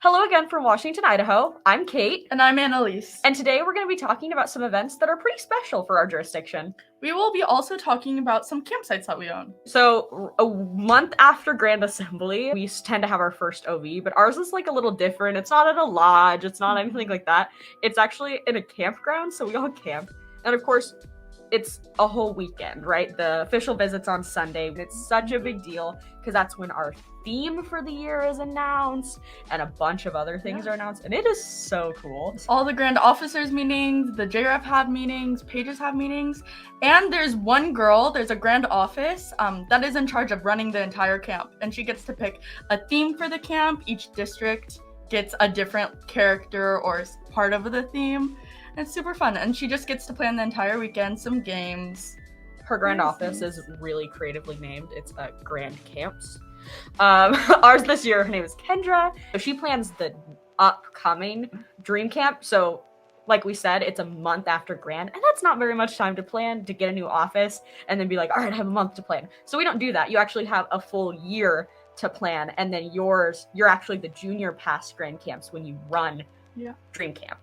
Hello again from Washington, Idaho. I'm Kate. And I'm Annalise. And today we're going to be talking about some events that are pretty special for our jurisdiction. We will be also talking about some campsites that we own. So a month after Grand Assembly, we tend to have our first OV, but ours is like a little different. It's not at a lodge. It's not anything like that. It's actually in a campground, so we all camp. And of course, it's a whole weekend, right? The official visit's on Sunday. It's such a big deal because that's when our theme for the year is announced and a bunch of other things are announced, and it is so cool. All the grand officers meetings, the JREF have meetings, pages have meetings, and there's one girl, there's a grand office that is in charge of running the entire camp, and she gets to pick a theme for the camp. Each district gets a different character or part of the theme. It's super fun, and she just gets to plan the entire weekend, some games. Her grand office is really creatively named. It's Grand Camps. Ours this year, her name is Kendra. So she plans the upcoming Dream Camp. So like we said, it's a month after Grand, and that's not very much time to plan to get a new office and then be like, all right, I have a month to plan. So we don't do that. You actually have a full year to plan, and then you're actually the junior past Grand Camps when you run Dream Camp.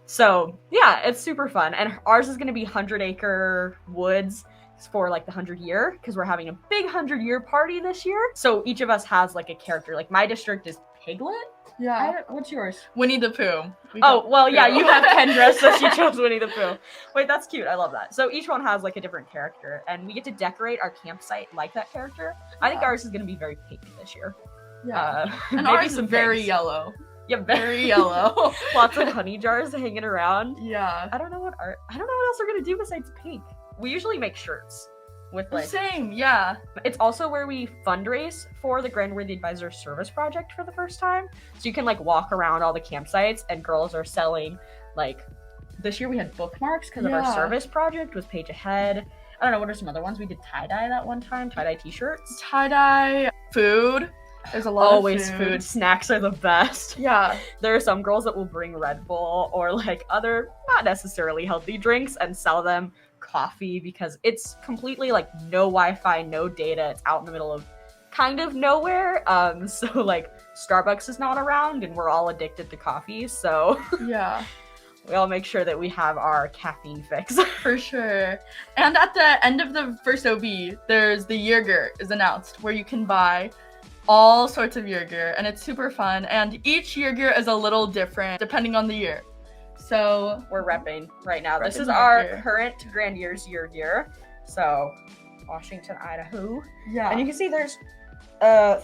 So yeah, it's super fun. And ours is going to be 100-acre woods for like the 100-year, because we're having a big 100-year party this year. So each of us has like a character. Like my district is Piglet. Yeah. What's yours? Winnie the Pooh. Oh, well, yeah, you have Kendra, so she chose Winnie the Pooh. Wait, that's cute. I love that. So each one has like a different character, and we get to decorate our campsite like that character. I think ours is going to be very pink this year. Yeah. And ours is very yellow. Yeah, very yellow. Lots of honey jars hanging around. Yeah. I don't know what else we're gonna do besides pink. We usually make shirts with like same, yeah. It's also where we fundraise for the Grand Worthy Advisor Service Project for the first time. So you can like walk around all the campsites, and girls are selling like this year we had bookmarks because of our service project was Page Ahead. I don't know, what are some other ones? We did tie-dye that one time, tie-dye t-shirts. Tie-dye, food. There's a lot Always of food. Snacks are the best. Yeah. There are some girls that will bring Red Bull or like other not necessarily healthy drinks and sell them coffee, because it's completely like no Wi-Fi, no data. It's out in the middle of kind of nowhere. So like Starbucks is not around, and we're all addicted to coffee. So yeah. We all make sure that we have our caffeine fix. For sure. And at the end of the first OB, there's the Jaeger is announced, where you can buy all sorts of Jaeger, and it's super fun, and each Jaeger is a little different depending on the year. So we're repping right now. This is our current Grand Year's year. So Washington, Idaho. Yeah. And you can see there's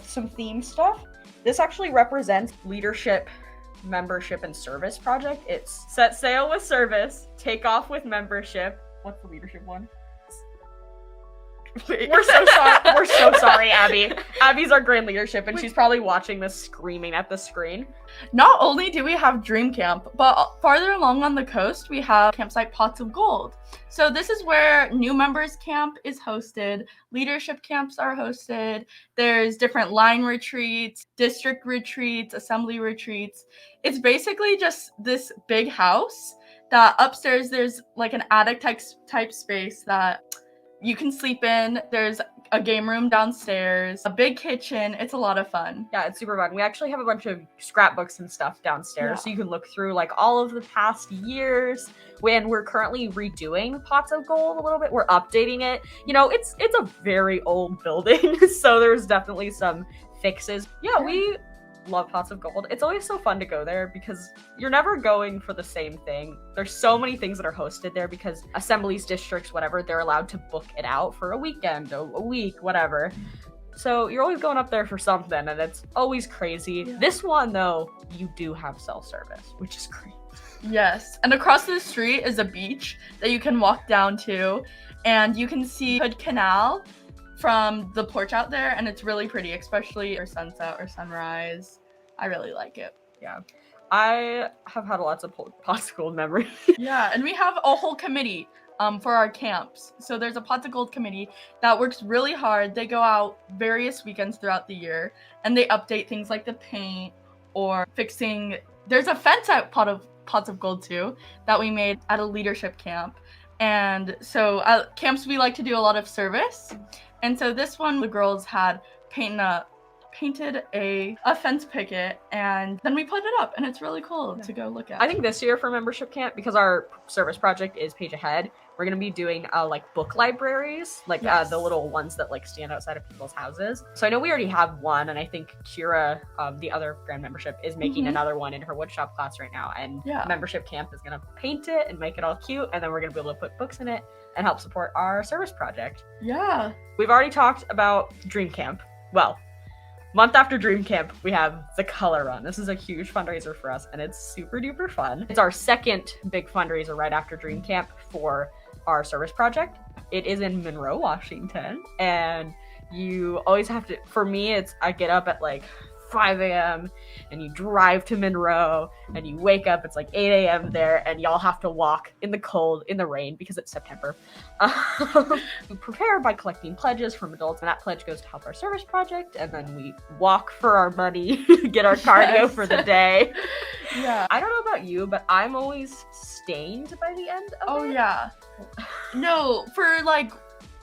some theme stuff. This actually represents leadership, membership, and service project. It's set sail with service, take off with membership. What's the leadership one? We're so sorry. We're so sorry, Abby. Abby's our grand leadership, and she's probably watching this screaming at the screen. Not only do we have Dream Camp, but farther along on the coast, we have campsite Pots of Gold. So this is where new members camp is hosted. Leadership camps are hosted. There's different line retreats, district retreats, assembly retreats. It's basically just this big house that upstairs there's like an attic type space that you can sleep in. There's a game room downstairs, a big kitchen. It's a lot of fun. Yeah, it's super fun. We actually have a bunch of scrapbooks and stuff downstairs, so you can look through like all of the past years. When we're currently redoing Pots of Gold a little bit, we're updating it. You know, it's a very old building, so there's definitely some fixes. Yeah, we love Pots of Gold. It's always so fun to go there because you're never going for the same thing. There's so many things that are hosted there because assemblies, districts, whatever, they're allowed to book it out for a weekend, a week, whatever. So you're always going up there for something, and it's always crazy. Yeah. This one, though, you do have self-service, which is great. Yes, and across the street is a beach that you can walk down to, and you can see Hood Canal from the porch out there, and it's really pretty, especially for sunset or sunrise. I really like it. Yeah. I have had lots of Pots of Gold memories. Yeah, and we have a whole committee for our camps. So there's a Pots of Gold committee that works really hard. They go out various weekends throughout the year, and they update things like the paint or fixing. There's a fence at Pots of Gold too that we made at a leadership camp. And so at camps we like to do a lot of service. And so this one, the girls had painting a painted a fence picket, and then we put it up, and it's really cool to go look at. I think this year for membership camp, because our service project is page ahead, we're gonna be doing like book libraries, like the little ones that like stand outside of people's houses. So I know we already have one, and I think Kira, the other grand membership, is making another one in her woodshop class right now. And membership camp is gonna paint it and make it all cute, and then we're gonna be able to put books in it and help support our service project. Yeah. We've already talked about Dream Camp. Well, month after Dream Camp, we have the Color Run. This is a huge fundraiser for us, and it's super duper fun. It's our second big fundraiser right after Dream Camp for our service project. It is in Monroe, Washington, and you always have to, for me, I get up at like 5 a.m. and you drive to Monroe, and you wake up, it's like 8 a.m. there, and y'all have to walk in the cold, in the rain, because it's September. We prepare by collecting pledges from adults, and that pledge goes to help our service project, and then we walk for our money, get our cardio for the day. Yeah. I don't know about you, but I'm always stained by the end of it. Oh, yeah. No, for like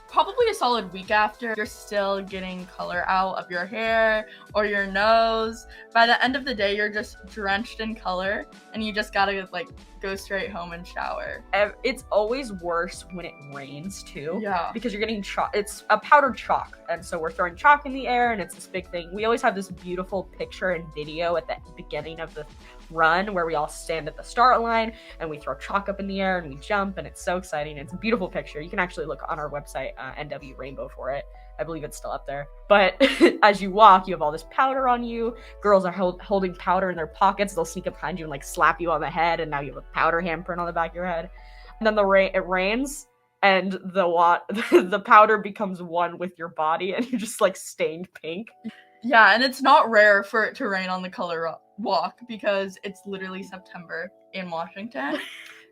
probably a solid week after, you're still getting color out of your hair or your nose. By the end of the day, you're just drenched in color, and you just gotta like go straight home and shower. It's always worse when it rains too. Yeah. Because you're getting chalk. It's a powdered chalk, and so we're throwing chalk in the air, and it's this big thing. We always have this beautiful picture and video at the beginning of the run where we all stand at the start line and we throw chalk up in the air and we jump, and it's so exciting. It's a beautiful picture. You can actually look on our website, NW Rainbow, for it. I believe it's still up there. But as you walk, you have all this powder on you. Girls are holding powder in their pockets. They'll sneak up behind you and like slap you on the head, and now you have a powder handprint on the back of your head. And then it rains, and the powder becomes one with your body, and you're just like stained pink. Yeah, and it's not rare for it to rain on the color walk because it's literally September in Washington.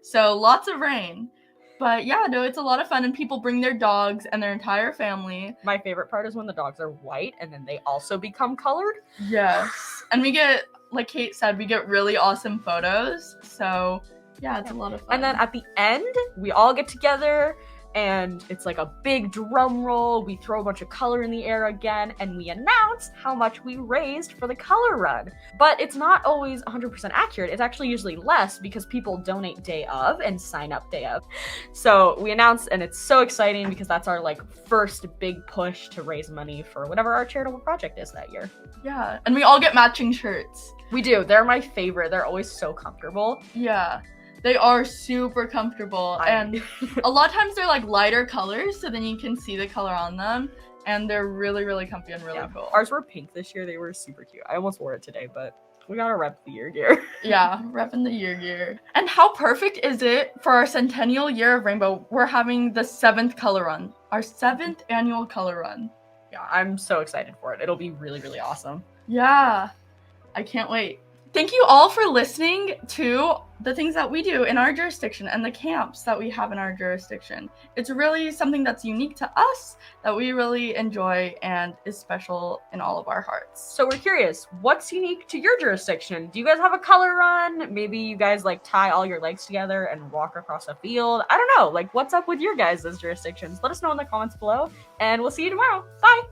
So lots of rain. But yeah, no, it's a lot of fun, and people bring their dogs and their entire family. My favorite part is when the dogs are white and then they also become colored. Yes. And we get, like Kate said, we get really awesome photos. So yeah, it's a lot of fun. And then at the end, we all get together, and it's like a big drum roll. We throw a bunch of color in the air again, and we announce how much we raised for the color run. But it's not always 100% accurate. It's actually usually less because people donate day of and sign up day of. So we announce, and it's so exciting because that's our like first big push to raise money for whatever our charitable project is that year. Yeah, and we all get matching shirts. We do. They're my favorite. They're always so comfortable. Yeah. They are super comfortable, and a lot of times they're like lighter colors, so then you can see the color on them, and they're really, really comfy and really cool. Ours were pink this year. They were super cute. I almost wore it today, but we gotta rep the year gear. Yeah, repping the year gear. And how perfect is it for our Centennial Year of Rainbow? We're having the 7th color run, our 7th annual color run. Yeah, I'm so excited for it. It'll be really, really awesome. Yeah, I can't wait. Thank you all for listening to the things that we do in our jurisdiction and the camps that we have in our jurisdiction. It's really something that's unique to us, that we really enjoy, and is special in all of our hearts. So we're curious, what's unique to your jurisdiction? Do you guys have a color run? Maybe you guys like tie all your legs together and walk across a field? I don't know, like what's up with your guys' jurisdictions? Let us know in the comments below, and we'll see you tomorrow. Bye!